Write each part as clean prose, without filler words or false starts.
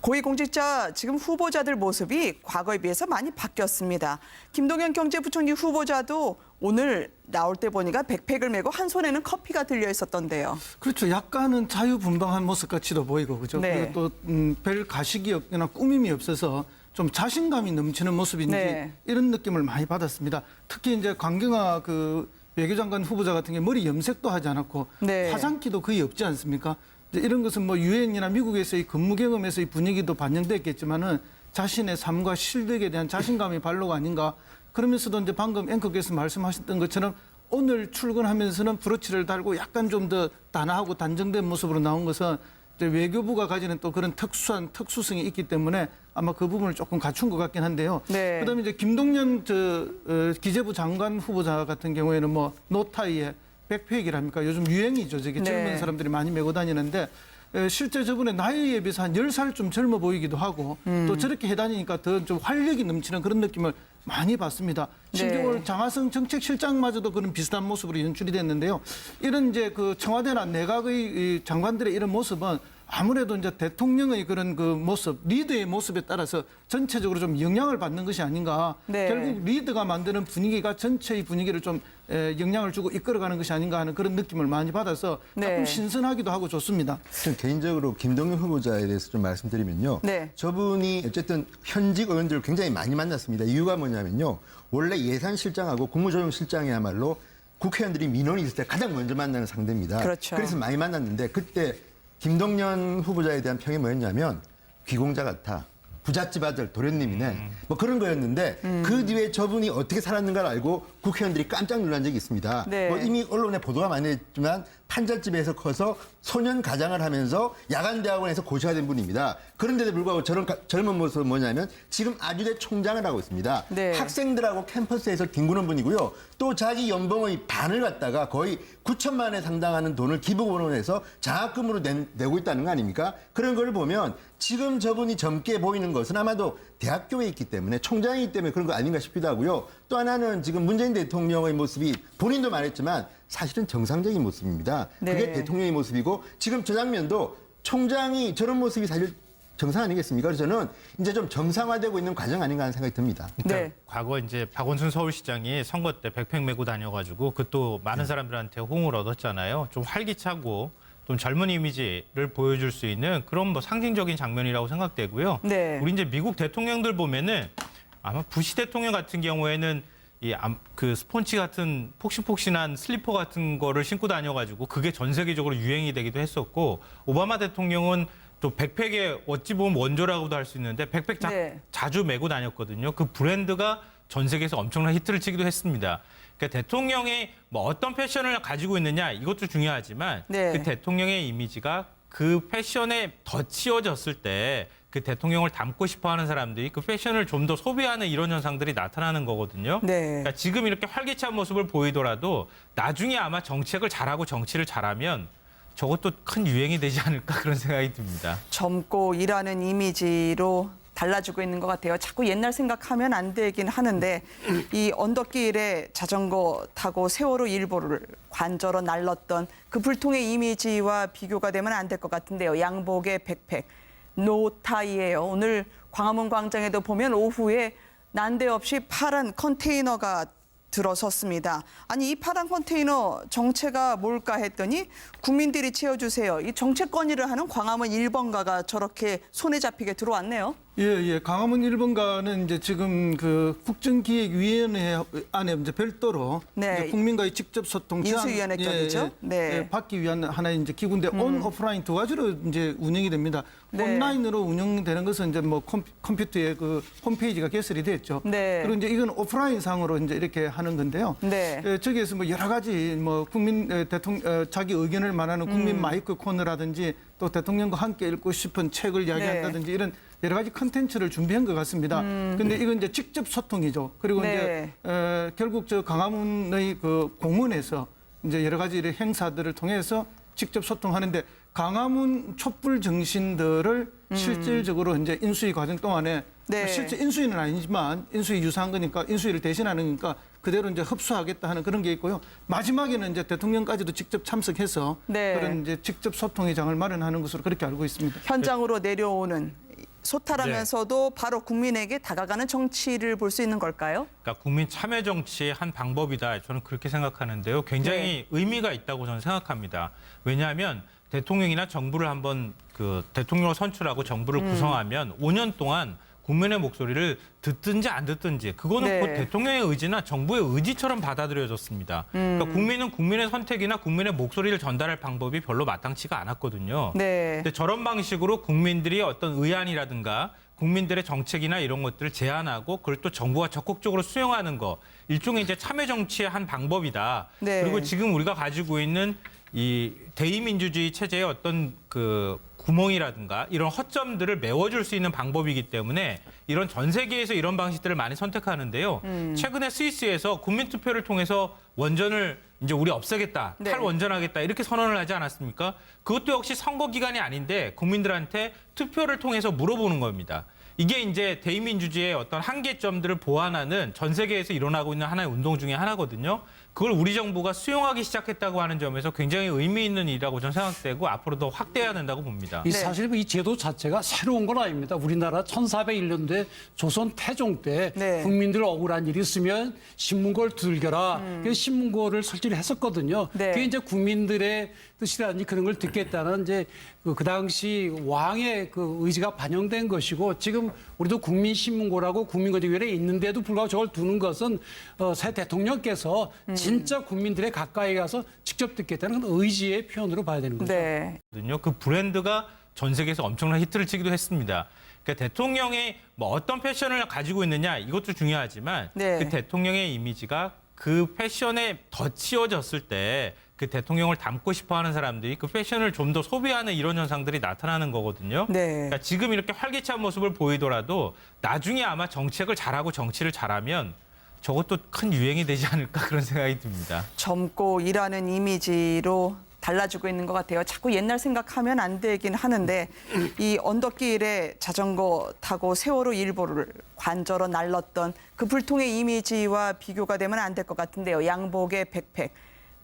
고위공직자 지금 후보자들 모습이 과거에 비해서 많이 바뀌었습니다. 김동연 경제부총리 후보자도 오늘 나올 때 보니까 백팩을 메고 한 손에는 커피가 들려 있었던데요. 그렇죠. 약간은 자유분방한 모습 같이도 보이고 그죠. 네. 그리고 또 별 가식이 없거나 꾸밈이 없어서 좀 자신감이 넘치는 모습인지 네. 이런 느낌을 많이 받았습니다. 특히 이제 강경화 그 외교장관 후보자 같은 게 머리 염색도 하지 않았고 네. 화장기도 거의 없지 않습니까? 이제 이런 것은 뭐 유엔이나 미국에서의 근무 경험에서의 분위기도 반영됐겠지만은 자신의 삶과 실력에 대한 자신감의 발로가 아닌가. 그러면서도 이제 방금 앵커께서 말씀하셨던 것처럼 오늘 출근하면서는 브로치를 달고 약간 좀 더 단아하고 단정된 모습으로 나온 것은 이제 외교부가 가지는 또 그런 특수성이 있기 때문에 아마 그 부분을 조금 갖춘 것 같긴 한데요. 네. 그다음에 이제 김동연 기재부 장관 후보자 같은 경우에는 뭐 노타이에 백팩이랍니까? 요즘 유행이죠. 저게 젊은 네. 사람들이 많이 메고 다니는데 실제 저분의 나이에 비해서 한 10살 좀 젊어 보이기도 하고 또 저렇게 해다니니까 더 좀 활력이 넘치는 그런 느낌을 많이 받습니다. 심지어 네. 오늘 장하성 정책실장마저도 그런 비슷한 모습으로 연출이 됐는데요. 이런 이제 그 청와대나 내각의 이 장관들의 이런 모습은 아무래도 이제 대통령의 그런 그 모습, 리더의 모습에 따라서 전체적으로 좀 영향을 받는 것이 아닌가. 네. 결국 리더가 만드는 분위기가 전체의 분위기를 좀 영향을 주고 이끌어가는 것이 아닌가 하는 그런 느낌을 많이 받아서 조금 네. 신선하기도 하고 좋습니다. 전 개인적으로 김동연 후보자에 대해서 좀 말씀드리면요. 네. 저분이 어쨌든 현직 의원들을 굉장히 많이 만났습니다. 이유가 뭐냐면요. 원래 예산실장하고 국무조정실장이야말로 국회의원들이 민원이 있을 때 가장 먼저 만나는 상대입니다. 그렇죠. 그래서 많이 만났는데 그때 김동연 후보자에 대한 평이 뭐였냐면 귀공자 같아. 부잣집 아들 도련님이네. 뭐 그런 거였는데 그 뒤에 저분이 어떻게 살았는가를 알고 국회의원들이 깜짝 놀란 적이 있습니다. 네. 뭐 이미 언론에 보도가 많이 했지만 판잣집에서 커서 소년 가장을 하면서 야간대학원에서 고시가 된 분입니다. 그런데도 불구하고 저런 젊은 모습은 뭐냐면 지금 아주대 총장을 하고 있습니다. 네. 학생들하고 캠퍼스에서 뒹구는 분이고요. 또 자기 연봉의 반을 갖다가 거의 9천만 원에 상당하는 돈을 기부금으로 장학금으로 내고 있다는 거 아닙니까? 그런 걸 보면 지금 저분이 젊게 보이는 것은 아마도 대학교에 있기 때문에 총장이기 때문에 그런 거 아닌가 싶기도 하고요. 또 하나는 지금 문재인 대통령의 모습이 본인도 말했지만 사실은 정상적인 모습입니다. 네. 그게 대통령의 모습이고 지금 저 장면도 총장이 저런 모습이 사실 정상 아니겠습니까? 그래서 저는 이제 좀 정상화되고 있는 과정 아닌가 하는 생각이 듭니다. 네. 과거 이제 박원순 서울시장이 선거 때 백팩 메고 다녀가지고 그 또 많은 사람들한테 호응을 얻었잖아요. 좀 활기차고 좀 젊은 이미지를 보여줄 수 있는 그런 뭐 상징적인 장면이라고 생각되고요. 네. 우리 이제 미국 대통령들 보면은 아마 부시 대통령 같은 경우에는 그 스폰지 같은 폭신폭신한 슬리퍼 같은 거를 신고 다녀가지고 그게 전 세계적으로 유행이 되기도 했었고 오바마 대통령은 또 백팩의 어찌 보면 원조라고도 할 수 있는데 백팩 네. 자주 메고 다녔거든요. 그 브랜드가 전 세계에서 엄청난 히트를 치기도 했습니다. 그러니까 대통령이 뭐 어떤 패션을 가지고 있느냐 이것도 중요하지만 네. 그 대통령의 이미지가 그 패션에 더 치워졌을 때 그 대통령을 닮고 싶어하는 사람들이 그 패션을 좀 더 소비하는 이런 현상들이 나타나는 거거든요. 네. 그러니까 지금 이렇게 활기찬 모습을 보이더라도 나중에 아마 정책을 잘하고 정치를 잘하면 저것도 큰 유행이 되지 않을까 그런 생각이 듭니다. 젊고 일하는 이미지로 달라지고 있는 것 같아요. 자꾸 옛날 생각하면 안 되긴 하는데 이 언덕길에 자전거 타고 세월호 일보를 관저로 날렀던 그 불통의 이미지와 비교가 되면 안 될 것 같은데요. 양복의 백팩, 노타이예요. 오늘 광화문 광장에도 보면 오후에 난데없이 파란 컨테이너가 들어섰습니다. 아니 이 파란 컨테이너 정체가 뭘까 했더니 국민들이 채워주세요. 이 정책 건의를 하는 광화문 1번가가 저렇게 손에 잡히게 들어왔네요. 예. 강화문 1번가는 이제 지금 그 국정기획위원회 안에 이제 별도로 네. 이제 국민과의 직접 소통 인수위원회 격이죠? 네. 받기 위한 하나의 이제 기구인데 온, 오프라인 두 가지로 이제 운영이 됩니다. 네. 온라인으로 운영되는 것은 이제 뭐 컴퓨터에 그 홈페이지가 개설이 됐죠. 네. 그리고 이제 이건 오프라인 상으로 이제 이렇게 하는 건데요. 네. 저기에서 뭐 여러 가지 뭐 국민 대통령 자기 의견을 말하는 국민 마이크 코너라든지 또 대통령과 함께 읽고 싶은 책을 이야기한다든지 이런 여러 가지 컨텐츠를 준비한 것 같습니다. 근데 이건 이제 직접 소통이죠. 그리고 네. 이제 결국 저 광화문의 그 공원에서 이제 여러 가지 이런 행사들을 통해서 직접 소통하는데 광화문 촛불 정신들을 실질적으로 이제 인수위 과정 동안에 네. 실제 인수위는 아니지만 인수위 유사한 거니까 인수위를 대신하는 거니까 그대로 이제 흡수하겠다 하는 그런 게 있고요. 마지막에는 이제 대통령까지도 직접 참석해서 네. 그런 이제 직접 소통의 장을 마련하는 것으로 그렇게 알고 있습니다. 현장으로 내려오는 소탈하면서도 바로 국민에게 다가가는 정치를 볼 수 있는 걸까요? 그러니까 국민 참여 정치의 한 방법이다. 저는 그렇게 생각하는데요. 굉장히 의미가 있다고 저는 생각합니다. 왜냐하면 대통령이나 정부를 한번 그 대통령을 선출하고 정부를 구성하면 5년 동안 국민의 목소리를 듣든지 안 듣든지 그거는 네. 곧 대통령의 의지나 정부의 의지처럼 받아들여졌습니다. 그러니까 국민은 국민의 선택이나 국민의 목소리를 전달할 방법이 별로 마땅치가 않았거든요. 네. 근데 저런 방식으로 국민들이 어떤 의안이라든가 국민들의 정책이나 이런 것들을 제안하고 그걸 또 정부가 적극적으로 수용하는 거 일종의 이제 참여 정치의 한 방법이다. 네. 그리고 지금 우리가 가지고 있는 이 대의민주주의 체제의 어떤 그 구멍이라든가 이런 허점들을 메워줄 수 있는 방법이기 때문에 이런 전 세계에서 이런 방식들을 많이 선택하는데요. 최근에 스위스에서 국민투표를 통해서 원전을 이제 우리 없애겠다, 네. 탈원전하겠다 이렇게 선언을 하지 않았습니까? 그것도 역시 선거 기간이 아닌데 국민들한테 투표를 통해서 물어보는 겁니다. 이게 이제 대의민주주의의 어떤 한계점들을 보완하는 전 세계에서 일어나고 있는 하나의 운동 중에 하나거든요. 그걸 우리 정부가 수용하기 시작했다고 하는 점에서 굉장히 의미 있는 일이라고 저는 생각되고 앞으로 더 확대해야 된다고 봅니다. 이 사실 이 제도 자체가 새로운 건 아닙니다. 우리나라 1401년도에 조선 태종 때 네. 국민들 억울한 일이 있으면 신문고를 두들겨라. 그래서 신문고를 설치를 했었거든요. 네. 그게 이제 국민들의 뜻이라든지 그런 걸 듣겠다는 이제 그 당시 왕의 그 의지가 반영된 것이고 지금 우리도 국민신문고라고 국민거래위원회에 있는데도 불구하고 저걸 두는 것은 새 대통령께서 진짜 국민들의 가까이 가서 직접 듣겠다는 그런 의지의 표현으로 봐야 되는 거죠. 네. 그 브랜드가 전 세계에서 엄청난 히트를 치기도 했습니다. 그러니까 대통령이 뭐 어떤 패션을 가지고 있느냐 이것도 중요하지만 네. 그 대통령의 이미지가 그 패션에 덧씌워졌을 때 그 대통령을 닮고 싶어하는 사람들이 그 패션을 좀 더 소비하는 이런 현상들이 나타나는 거거든요. 네. 그러니까 지금 이렇게 활기찬 모습을 보이더라도 나중에 아마 정책을 잘하고 정치를 잘하면 저것도 큰 유행이 되지 않을까 그런 생각이 듭니다. 젊고 일하는 이미지로 달라지고 있는 것 같아요. 자꾸 옛날 생각하면 안 되긴 하는데 이 언덕길에 자전거 타고 세월호 일보를 관저로 날렀던 그 불통의 이미지와 비교가 되면 안 될 것 같은데요. 양복에 백팩,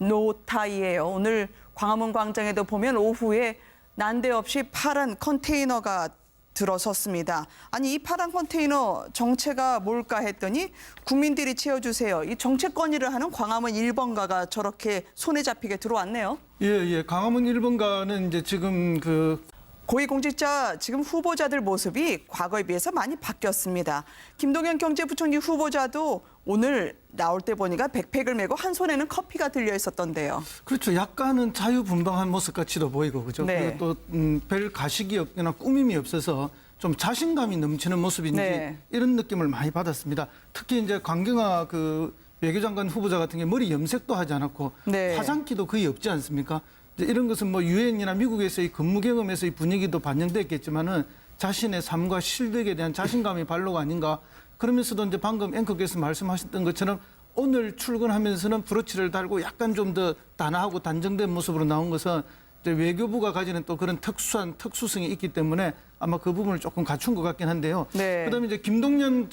노타이예요. 오늘 광화문 광장에도 보면 오후에 난데없이 파란 컨테이너가 들어섰습니다. 아니 이 파란 컨테이너 정체가 뭘까 했더니 국민들이 채워주세요. 이 정책 건의를 하는 광화문 1번가가 저렇게 손에 잡히게 들어왔네요. 예. 광화문 1번가는 이제 지금 그 고위공직자 지금 후보자들 모습이 과거에 비해서 많이 바뀌었습니다. 김동연 경제부총리 후보자도 오늘 나올 때 보니까 백팩을 메고 한 손에는 커피가 들려 있었던데요. 그렇죠. 약간은 자유분방한 모습같이도 보이고 그죠. 네. 그리고 또 별 가식이 없거나 꾸밈이 없어서 좀 자신감이 넘치는 모습인지 네. 이런 느낌을 많이 받았습니다. 특히 이제 강경화 그 외교장관 후보자 같은 게 머리 염색도 하지 않았고 네. 화장기도 거의 없지 않습니까? 이제 이런 것은 뭐 유엔이나 미국에서의 근무 경험에서의 분위기도 반영됐겠지만은 자신의 삶과 실력에 대한 자신감이 발로가 아닌가. 그러면서도 이제 방금 앵커께서 말씀하셨던 것처럼 오늘 출근하면서는 브로치를 달고 약간 좀 더 단아하고 단정된 모습으로 나온 것은 이제 외교부가 가지는 또 그런 특수성이 있기 때문에 아마 그 부분을 조금 갖춘 것 같긴 한데요. 네. 그다음에 이제 김동연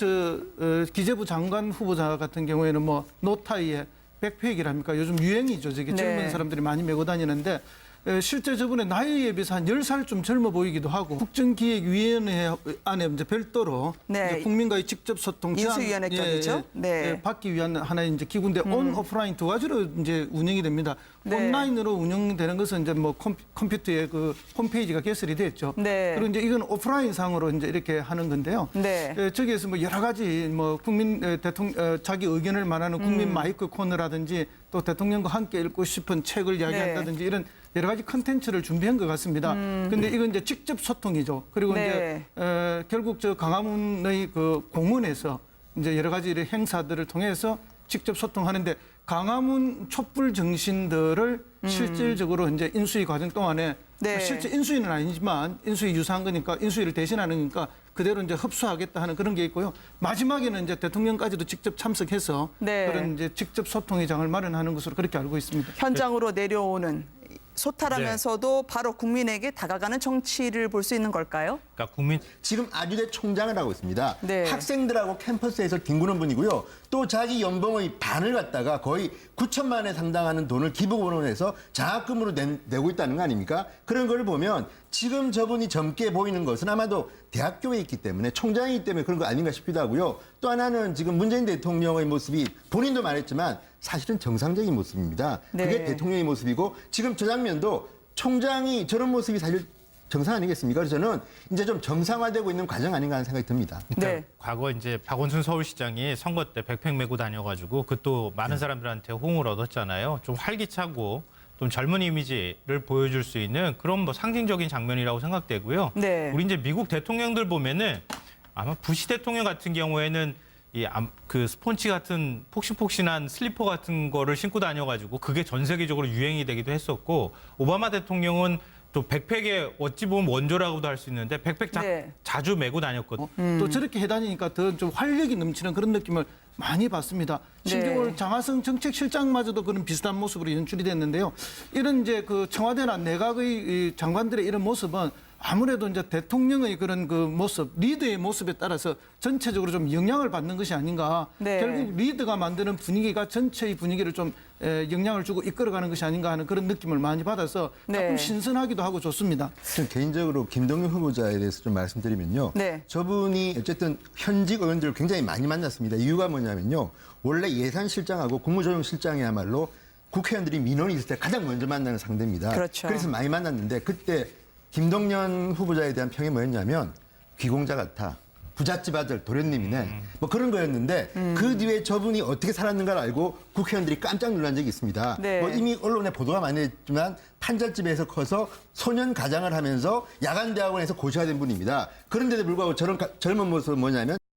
기재부 장관 후보자 같은 경우에는 뭐 노타이에 백팩이랍니까? 요즘 유행이죠. 저게 네. 젊은 사람들이 많이 메고 다니는데 실제 저번에 나이에 비해서 한 10살 좀 젊어 보이기도 하고 국정기획위원회 안에 이제 별도로 네. 이제 국민과의 직접 소통 인수위원회격이죠. 네. 받기 위한 하나의 이제 기구인데 온 오프라인 두 가지로 이제 운영이 됩니다. 네. 온라인으로 운영되는 것은 이제 뭐 컴퓨터에 그 홈페이지가 개설이 됐죠. 네. 그리고 이제 이건 오프라인 상으로 이제 이렇게 하는 건데요. 네. 저기에서 뭐 여러 가지 뭐 국민 대통령 자기 의견을 말하는 국민 마이크 코너라든지 또 대통령과 함께 읽고 싶은 책을 이야기한다든지 네. 이런 여러 가지 컨텐츠를 준비한 것 같습니다. 근데 이건 이제 직접 소통이죠. 그리고 네. 이제 결국 저 강화문의 그 공원에서 이제 여러 가지 이런 행사들을 통해서 직접 소통하는데 강화문 촛불 정신들을 실질적으로 이제 인수위 과정 동안에 네. 실제 인수위는 아니지만 인수위 유사한 거니까 인수위를 대신하는 거니까 그대로 이제 흡수하겠다 하는 그런 게 있고요. 마지막에는 이제 대통령까지도 직접 참석해서 네. 그런 이제 직접 소통의 장을 마련하는 것으로 그렇게 알고 있습니다. 현장으로 내려오는 소탈하면서도 바로 국민에게 다가가는 정치를 볼 수 있는 걸까요? 그러니까 국민 지금 아주대 총장을 하고 있습니다. 네. 학생들하고 캠퍼스에서 뒹구는 분이고요. 또 자기 연봉의 반을 갖다가 거의 9천만 원에 상당하는 돈을 기부금으로 장학금으로 내고 있다는 거 아닙니까? 그런 걸 보면 지금 저분이 젊게 보이는 것은 아마도 대학교에 있기 때문에 총장이기 때문에 그런 거 아닌가 싶기도 하고요. 또 하나는 지금 문재인 대통령의 모습이 본인도 말했지만 사실은 정상적인 모습입니다. 네. 그게 대통령의 모습이고 지금 저 장면도 총장이 저런 모습이 사실 정상 아니겠습니까? 그래서 저는 이제 좀 정상화되고 있는 과정 아닌가 하는 생각이 듭니다. 네. 과거 이제 박원순 서울시장이 선거 때 백팩 메고 다녀가지고 그 또 많은 사람들한테 호응을 얻었잖아요. 좀 활기차고 좀 젊은 이미지를 보여줄 수 있는 그런 뭐 상징적인 장면이라고 생각되고요. 네. 우리 이제 미국 대통령들 보면은 아마 부시 대통령 같은 경우에는 그 스폰지 같은 폭신폭신한 슬리퍼 같은 거를 신고 다녀가지고 그게 전 세계적으로 유행이 되기도 했었고 오바마 대통령은 또 백팩의 어찌 보면 원조라고도 할 수 있는데 백팩 네. 자주 메고 다녔거든요. 또 저렇게 해다니니까 더 좀 활력이 넘치는 그런 느낌을 많이 받습니다. 심지어 네. 오늘 장하성 정책실장마저도 그런 비슷한 모습으로 연출이 됐는데요. 이런 이제 그 청와대나 내각의 이 장관들의 이런 모습은 아무래도 이제 대통령의 그런 그 모습, 리더의 모습에 따라서 전체적으로 좀 영향을 받는 것이 아닌가. 네. 결국 리더가 만드는 분위기가 전체의 분위기를 좀 영향을 주고 이끌어가는 것이 아닌가 하는 그런 느낌을 많이 받아서 네. 조금 신선하기도 하고 좋습니다. 전 개인적으로 김동연 후보자에 대해서 좀 말씀드리면요. 네. 저분이 어쨌든 현직 의원들을 굉장히 많이 만났습니다. 이유가 뭐냐면요. 원래 예산실장하고 국무조정실장이야말로 국회의원들이 민원이 있을 때 가장 먼저 만나는 상대입니다. 그렇죠. 그래서 많이 만났는데 그때 김동연 후보자에 대한 평이 뭐였냐면 귀공자 같아. 부잣집 아들 도련님이네. 뭐 그런 거였는데 그 뒤에 저분이 어떻게 살았는가를 알고 국회의원들이 깜짝 놀란 적이 있습니다. 네. 뭐 이미 언론에 보도가 많이 됐지만 판잣집에서 커서 소년 가장을 하면서 야간대학원에서 고시가 된 분입니다. 그런데도 불구하고 저런 젊은 모습은 뭐냐면